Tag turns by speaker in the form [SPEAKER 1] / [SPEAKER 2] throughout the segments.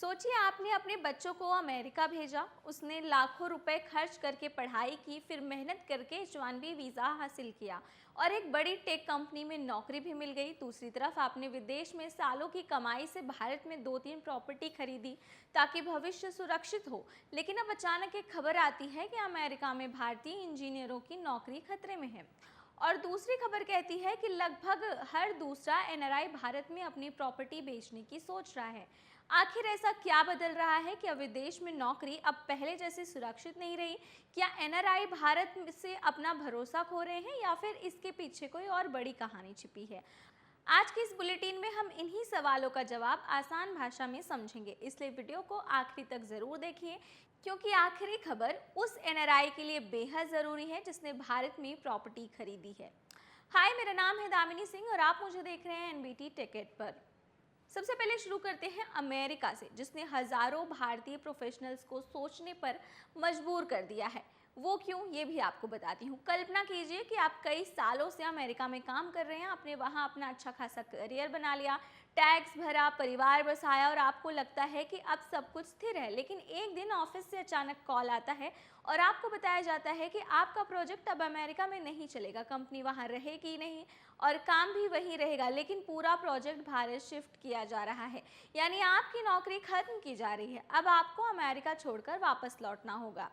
[SPEAKER 1] सोचिए आपने अपने बच्चों को अमेरिका भेजा, उसने लाखों रुपए खर्च करके पढ़ाई की, फिर मेहनत करके H1B वीज़ा हासिल किया और एक बड़ी टेक कंपनी में नौकरी भी मिल गई। दूसरी तरफ आपने विदेश में सालों की कमाई से भारत में 2-3 प्रॉपर्टी खरीदी ताकि भविष्य सुरक्षित हो। लेकिन अब अचानक एक खबर आती है कि अमेरिका में भारतीय इंजीनियरों की नौकरी खतरे में है और दूसरी खबर कहती है कि लगभग हर दूसरा एनआरआई भारत में अपनी प्रॉपर्टी बेचने की सोच रहा है। आखिर ऐसा क्या बदल रहा है कि अब विदेश में नौकरी अब पहले जैसी सुरक्षित नहीं रही? क्या एनआरआई भारत से अपना भरोसा खो रहे हैं या फिर इसके पीछे कोई और बड़ी कहानी छिपी है? आज की इस बुलेटिन में हम इन्हीं सवालों का जवाब आसान भाषा में समझेंगे, इसलिए वीडियो को आखिरी तक जरूर देखिए क्योंकि आखिरी खबर उस एनआरआई के लिए बेहद जरूरी है जिसने भारत में प्रॉपर्टी खरीदी है। हाय, मेरा नाम है दामिनी सिंह और आप मुझे देख रहे हैं एनबीटी टिकट पर। सबसे पहले शुरू करते हैं अमेरिका से, जिसने हजारों भारतीय प्रोफेशनल्स को सोचने पर मजबूर कर दिया है। वो क्यों, ये भी आपको बताती हूँ। कल्पना कीजिए कि आप कई सालों से अमेरिका में काम कर रहे हैं, आपने वहाँ अपना अच्छा खासा करियर बना लिया, टैक्स भरा, परिवार बसाया और आपको लगता है कि अब सब कुछ स्थिर है। लेकिन एक दिन ऑफिस से अचानक कॉल आता है और आपको बताया जाता है कि आपका प्रोजेक्ट अब अमेरिका में नहीं चलेगा, कंपनी वहाँ रहेगी नहीं और काम भी वही रहेगा, लेकिन पूरा प्रोजेक्ट भारत शिफ्ट किया जा रहा है। यानी आपकी नौकरी खत्म की जा रही है। अब आपको अमेरिका छोड़कर वापस लौटना होगा।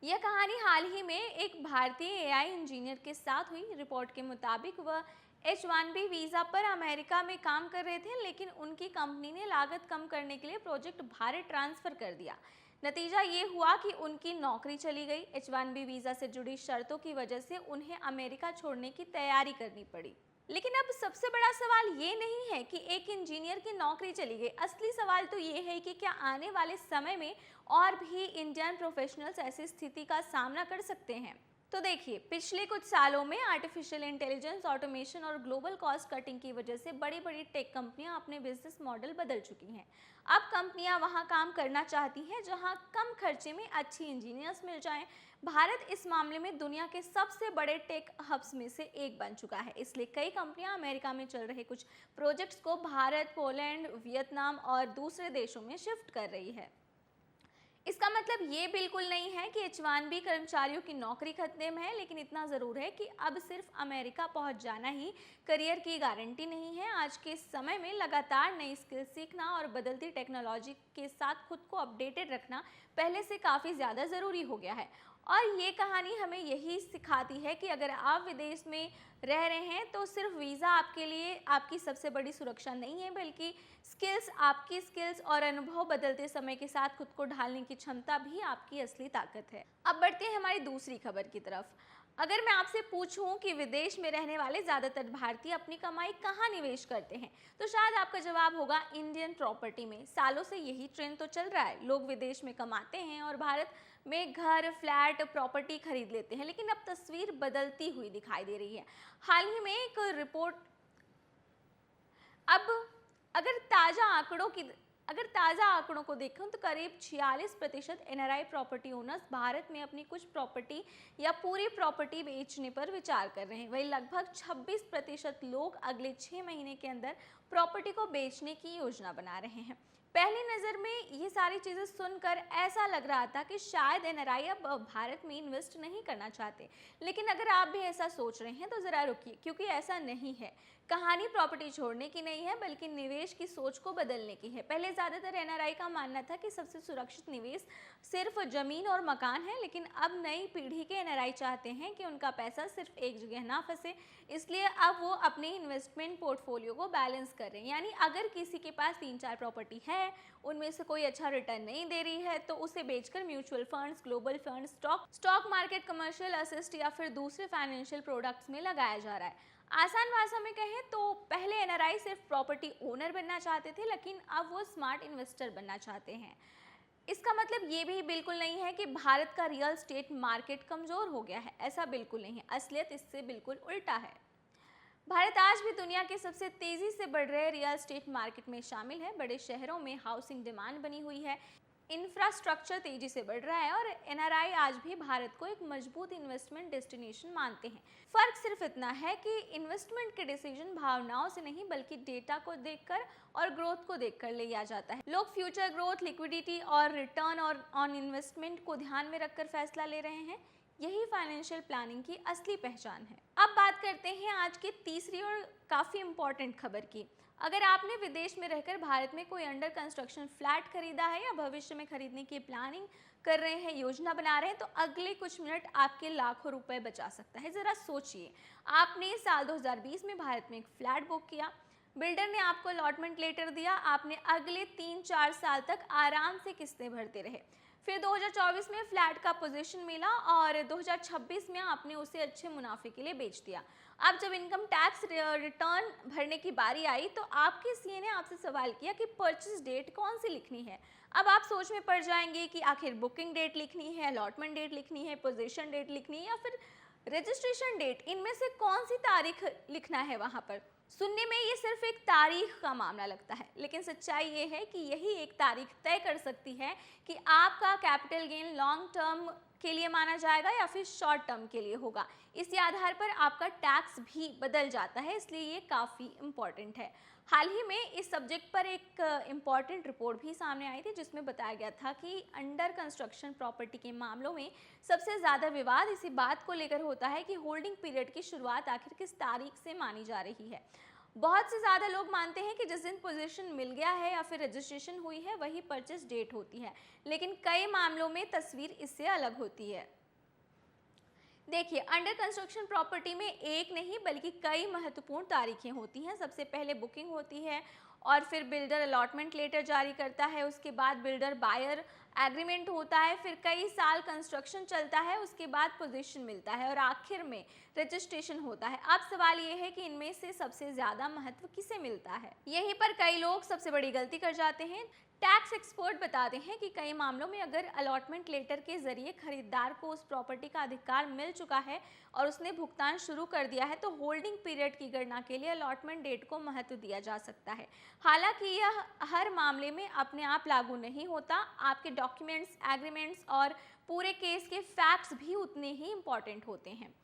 [SPEAKER 1] यह कहानी हाल ही में एक भारतीय एआई इंजीनियर के साथ हुई। रिपोर्ट के मुताबिक वह H1B वीज़ा पर अमेरिका में काम कर रहे थे, लेकिन उनकी कंपनी ने लागत कम करने के लिए प्रोजेक्ट भारत ट्रांसफ़र कर दिया। नतीजा ये हुआ कि उनकी नौकरी चली गई। H1B वीज़ा से जुड़ी शर्तों की वजह से उन्हें अमेरिका छोड़ने की तैयारी करनी पड़ी। लेकिन अब सबसे बड़ा सवाल ये नहीं है कि एक इंजीनियर की नौकरी चली गई। असली सवाल तो ये है कि क्या आने वाले समय में और भी इंडियन प्रोफेशनल्स ऐसी स्थिति का सामना कर सकते हैं। तो देखिए, पिछले कुछ सालों में आर्टिफिशियल इंटेलिजेंस, ऑटोमेशन और ग्लोबल कॉस्ट कटिंग की वजह से बड़ी बड़ी टेक कंपनियां अपने बिजनेस मॉडल बदल चुकी हैं। अब कंपनियां वहां काम करना चाहती हैं जहां कम खर्चे में अच्छी इंजीनियर्स मिल जाएं। भारत इस मामले में दुनिया के सबसे बड़े टेक हब्स में से एक बन चुका है, इसलिए कई कंपनियां अमेरिका में चल रहे कुछ प्रोजेक्ट्स को भारत, पोलैंड, वियतनाम और दूसरे देशों में शिफ्ट कर रही है। इसका मतलब ये बिल्कुल नहीं है कि H1B कर्मचारियों की नौकरी खतरे में है, लेकिन इतना ज़रूर है कि अब सिर्फ अमेरिका पहुंच जाना ही करियर की गारंटी नहीं है। आज के समय में लगातार नई स्किल सीखना और बदलती टेक्नोलॉजी के साथ खुद को अपडेटेड रखना पहले से काफ़ी ज़्यादा ज़रूरी हो गया है। और ये कहानी हमें यही सिखाती है कि अगर आप विदेश में रह रहे हैं तो सिर्फ वीज़ा आपके लिए आपकी सबसे बड़ी सुरक्षा नहीं है, बल्कि आपकी स्किल्स और अनुभव बदलते समय के साथ खुद को ढालने की क्षमता भी आपकी असली ताकत है। अब बढ़ते हैं हमारी दूसरी खबर की तरफ। अगर मैं आपसे पूछूं कि विदेश में रहने वाले ज़्यादातर भारतीय अपनी कमाई कहाँ निवेश करते हैं, तो शायद आपका जवाब होगा इंडियन प्रॉपर्टी में। सालों से यही ट्रेंड तो चल रहा है। लोग विदेश में कमाते हैं और भारत में घर, फ्लैट, प्रॉपर्टी खरीद लेते हैं, लेकिन अब तस्वीर बदलती हुई दिखाई दे रही है। हाल ही में एक रिपोर्ट अब अगर ताज़ा आंकड़ों को देखें तो करीब 46% एनआरआई प्रॉपर्टी ओनर्स भारत में अपनी कुछ प्रॉपर्टी या पूरी प्रॉपर्टी बेचने पर विचार कर रहे हैं। वहीं लगभग 26% लोग अगले 6 महीने के अंदर प्रॉपर्टी को बेचने की योजना बना रहे हैं। पहली नज़र में ये सारी चीज़ें सुनकर ऐसा लग रहा था कि शायद एनआरआई अब भारत में इन्वेस्ट नहीं करना चाहते, लेकिन अगर आप भी ऐसा सोच रहे हैं तो ज़रा रुकिए, क्योंकि ऐसा नहीं है। कहानी प्रॉपर्टी छोड़ने की नहीं है, बल्कि निवेश की सोच को बदलने की है। पहले ज़्यादातर एनआरआई का मानना था कि सबसे सुरक्षित निवेश सिर्फ ज़मीन और मकान है, लेकिन अब नई पीढ़ी के एनआरआई चाहते हैं कि उनका पैसा सिर्फ एक जगह ना फंसे, इसलिए अब वो अपने इन्वेस्टमेंट पोर्टफोलियो को बैलेंस कर रहे हैं। यानी अगर किसी के पास 3-4 प्रॉपर्टी है, उनमें से कोई अच्छा रिटर्न नहीं दे रही है, तो उसे बेचकर mutual funds, global funds, stock market, commercial assist या फिर दूसरे फाइनेंशियल प्रोडक्ट्स में लगाया जा रहा है। आसान भाषा में कहें तो पहले एनआरआई सिर्फ प्रॉपर्टी ओनर बनना चाहते थे, लेकिन अब वो स्मार्ट इन्वेस्टर बनना चाहते हैं। इसका मतलब ये भी बिल्कुल नहीं है कि भारत का रियल एस्टेट मार्केट कमज़ोर हो गया है, ऐसा बिल्कुल नहीं है। असलियत इससे बिल्कुल उल्टा है। भारत आज भी दुनिया के सबसे तेज़ी से बढ़ रहे रियल एस्टेट मार्केट में शामिल है। बड़े शहरों में हाउसिंग डिमांड बनी हुई है, इंफ्रास्ट्रक्चर तेजी से बढ़ रहा है और एनआरआई आज भी भारत को एक मजबूत इन्वेस्टमेंट डेस्टिनेशन मानते हैं। फर्क सिर्फ इतना है कि इन्वेस्टमेंट के डिसीजन भावनाओं से नहीं बल्कि डेटा को देखकर और ग्रोथ को देखकर लिया जाता है। लोग फ्यूचर ग्रोथ, लिक्विडिटी और रिटर्न और ऑन इन्वेस्टमेंट को ध्यान में रखकर फैसला ले रहे हैं। यही फाइनेंशियल प्लानिंग की असली पहचान है। अब बात करते हैं आज की तीसरी और काफ़ी इम्पॉर्टेंट खबर की। अगर आपने विदेश में रहकर भारत में कोई अंडर कंस्ट्रक्शन फ्लैट खरीदा है या भविष्य में खरीदने की प्लानिंग कर रहे हैं, योजना बना रहे हैं, तो अगले कुछ मिनट आपके लाखों रुपए बचा सकता है। ज़रा सोचिए, आपने साल 2020 में भारत में एक फ्लैट बुक किया, बिल्डर ने आपको अलॉटमेंट लेटर दिया, आपने अगले 3-4 साल तक आराम से किस्तें भरते रहे। फिर 2024 में फ्लैट का पोजीशन मिला और 2026 में आपने उसे अच्छे मुनाफे के लिए बेच दिया। अब जब इनकम टैक्स रिटर्न भरने की बारी आई तो आपके सीए ने आपसे सवाल किया कि परचेज डेट कौन सी लिखनी है। अब आप सोच में पड़ जाएंगे कि आखिर बुकिंग डेट लिखनी है, अलॉटमेंट डेट लिखनी है, पोजीशन डेट लिखनी है या फिर रजिस्ट्रेशन डेट, इनमें से कौन सी तारीख लिखना है। वहां पर सुनने में ये सिर्फ एक तारीख का मामला लगता है, लेकिन सच्चाई ये है कि यही एक तारीख तय कर सकती है कि आपका कैपिटल गेन लॉन्ग टर्म के लिए माना जाएगा या फिर शॉर्ट टर्म के लिए होगा। इसी आधार पर आपका टैक्स भी बदल जाता है, इसलिए ये काफ़ी इम्पॉर्टेंट है। हाल ही में इस सब्जेक्ट पर एक इम्पॉर्टेंट रिपोर्ट भी सामने आई थी जिसमें बताया गया था कि अंडर कंस्ट्रक्शन प्रॉपर्टी के मामलों में सबसे ज़्यादा विवाद इसी बात को लेकर होता है कि होल्डिंग पीरियड की शुरुआत आखिर किस तारीख से मानी जा रही है। बहुत से ज़्यादा लोग मानते हैं कि जिस दिन पोजीशन मिल गया है या फिर रजिस्ट्रेशन हुई है वही परचेस डेट होती है, लेकिन कई मामलों में तस्वीर इससे अलग होती है। देखिए, अंडर कंस्ट्रक्शन प्रॉपर्टी में एक नहीं बल्कि कई महत्वपूर्ण तारीखें होती हैं। सबसे पहले बुकिंग होती है और फिर बिल्डर अलॉटमेंट लेटर जारी करता है, उसके बाद बिल्डर बायर एग्रीमेंट होता है, फिर कई साल कंस्ट्रक्शन चलता है, उसके बाद पोजीशन मिलता है और आखिर में रजिस्ट्रेशन होता है। अब सवाल ये है कि इनमें से सबसे ज़्यादा महत्व किसे मिलता है। यहीं पर कई लोग सबसे बड़ी गलती कर जाते हैं। टैक्स एक्सपर्ट बताते हैं कि कई मामलों में अगर अलॉटमेंट लेटर के जरिए खरीदार को उस प्रॉपर्टी का अधिकार मिल चुका है और उसने भुगतान शुरू कर दिया है तो होल्डिंग पीरियड की गणना के लिए अलॉटमेंट डेट को महत्व दिया जा सकता है। हालांकि यह हर मामले में अपने आप लागू नहीं होता। आपके डॉक्यूमेंट्स, एग्रीमेंट्स और पूरे केस के फैक्ट्स भी उतने ही इम्पॉर्टेंट होते हैं।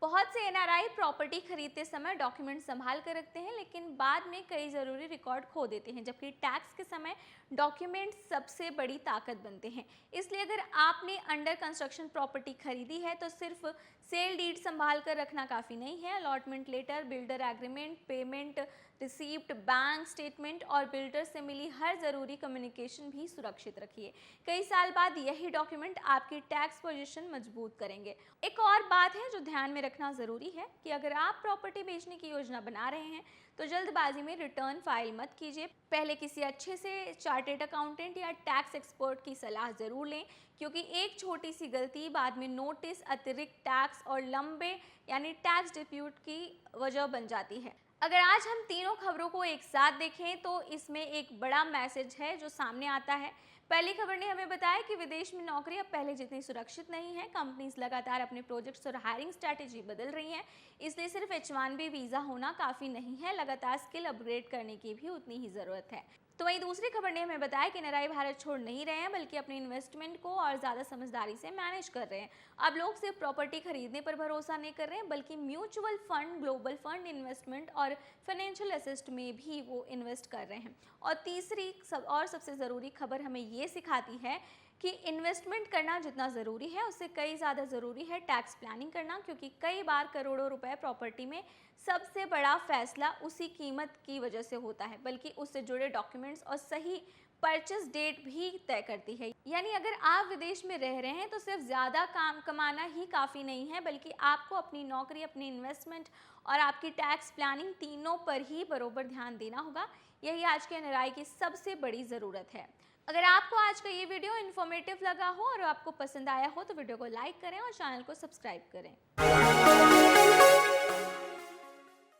[SPEAKER 1] बहुत से एनआरआई प्रॉपर्टी खरीदते समय डॉक्यूमेंट संभाल कर रखते हैं लेकिन बाद में कई ज़रूरी रिकॉर्ड खो देते हैं, जबकि टैक्स के समय डॉक्यूमेंट सबसे बड़ी ताकत बनते हैं। इसलिए अगर आपने अंडर कंस्ट्रक्शन प्रॉपर्टी खरीदी है तो सिर्फ सेल डीड संभाल कर रखना काफ़ी नहीं है। Allotment letter, builder agreement, payment receipt, bank statement और बिल्डर से मिली हर ज़रूरी कम्युनिकेशन भी सुरक्षित रखिए। कई साल बाद यही डॉक्यूमेंट आपकी टैक्स पोजीशन मजबूत करेंगे। एक और बात है जो ध्यान में रखना ज़रूरी है कि अगर आप प्रॉपर्टी बेचने की योजना बना रहे हैं तो जल्दबाजी में रिटर्न फाइल मत कीजिए। पहले किसी अच्छे से चार्टेड अकाउंटेंट या टैक्स एक्सपर्ट की सलाह ज़रूर लें, क्योंकि एक छोटी सी गलती बाद में नोटिस, अतिरिक्त टैक्स और लंबे यानी टैक्स डिस्प्यूट की वजह बन जाती है। अगर आज हम तीनों खबरों को एक साथ देखें तो इसमें एक बड़ा मैसेज है जो सामने आता है। पहली खबर ने हमें बताया कि विदेश में नौकरी अब पहले जितनी सुरक्षित नहीं है। कंपनीज लगातार अपने प्रोजेक्ट्स और हायरिंग स्ट्रैटेजी बदल रही हैं, इसलिए सिर्फ H1B वीज़ा होना काफ़ी नहीं है, लगातार स्किल अपग्रेड करने की भी उतनी ही ज़रूरत है। तो वहीं दूसरी खबर ने हमें बताया कि एनआरआई भारत छोड़ नहीं रहे हैं बल्कि अपने इन्वेस्टमेंट को और ज़्यादा समझदारी से मैनेज कर रहे हैं। अब लोग सिर्फ प्रॉपर्टी खरीदने पर भरोसा नहीं कर रहे हैं बल्कि mutual fund, global fund investment और फाइनेंशियल असिस्ट में भी वो इन्वेस्ट कर रहे हैं। और तीसरी और सबसे ज़रूरी खबर हमें ये सिखाती है कि इन्वेस्टमेंट करना जितना ज़रूरी है उससे कई ज़्यादा ज़रूरी है टैक्स प्लानिंग करना, क्योंकि कई बार करोड़ों रुपए प्रॉपर्टी में सबसे बड़ा फैसला उसी कीमत की वजह से होता है, बल्कि उससे जुड़े डॉक्यूमेंट्स और सही परचेस डेट भी तय करती है। यानी अगर आप विदेश में रह रहे हैं तो सिर्फ ज़्यादा काम कमाना ही काफ़ी नहीं है, बल्कि आपको अपनी नौकरी, अपनी इन्वेस्टमेंट और आपकी टैक्स प्लानिंग तीनों पर ही बरोबर ध्यान देना होगा। यही आज के एनआरआई की सबसे बड़ी ज़रूरत है। अगर आपको आज का ये वीडियो इन्फॉर्मेटिव लगा हो और आपको पसंद आया हो तो वीडियो को लाइक करें और चैनल को सब्सक्राइब करें।